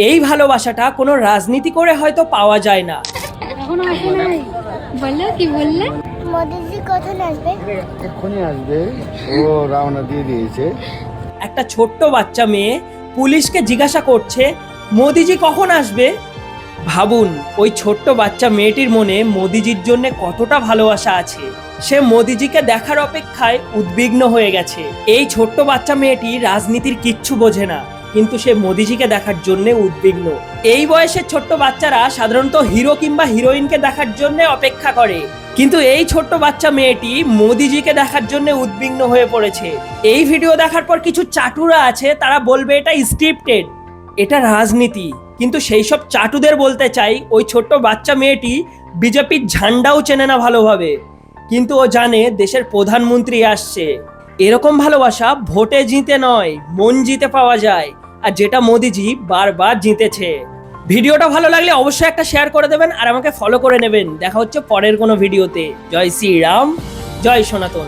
এই ভালোবাসাটা কোনো রাজনীতি করে হয়তো পাওয়া যায় না। এখনো আসে নাই। বললো কি বললে? মোদিজি কখন আসবে? এক্ষুনি আসবে, ও রওনা দিয়ে দিয়েছে। একটা ছোট্ট বাচ্চা মেয়ে পুলিশকে জিজ্ঞাসা করছে মোদিজি কখন আসবে। ভাবুন ওই ছোট্ট বাচ্চা মেয়েটির মনে মোদিজির জন্য কতটা ভালোবাসা আছে। সে মোদিজিকে দেখার অপেক্ষায় উদ্বিগ্ন হয়ে গেছে। এই ছোট্ট বাচ্চা মেয়েটি রাজনীতির কিচ্ছু বোঝে না, কিন্তু সে মোদিজিকে দেখার জন্য উদ্বিগ্ন। এই বয়সের ছোট্ট বাচ্চারা সাধারণত হিরো কিংবা হিরোইনকে দেখার জন্য অপেক্ষা করে, কিন্তু এই ছোট্ট বাচ্চা মেয়েটি মোদিজিকে দেখার জন্য উদ্বিগ্ন হয়ে পড়েছে। এই ভিডিও দেখার পর কিছু চাটুরা আছে, তারা বলবে এটা স্ক্রিপ্টেড, এটা রাজনীতি। কিন্তু সেই সব চাটুদের বলতে চাই, ওই ছোট্ট বাচ্চা মেয়েটি বিজেপির ঝান্ডাও চেনে না ভালোভাবে, কিন্তু ও জানে দেশের প্রধানমন্ত্রী আসছে। এরকম ভালোবাসা ভোটে জিতে নয়, মন জিতে পাওয়া যায়, আর যেটা মোদিজি বারবার জিতেছে। ভিডিওটা ভালো লাগলে অবশ্যই একটা শেয়ার করে দেবেন আর আমাকে ফলো করে নেবেন। দেখা হচ্ছে পরের কোনো ভিডিওতে। জয় শ্রীরাম, জয় সনাতন।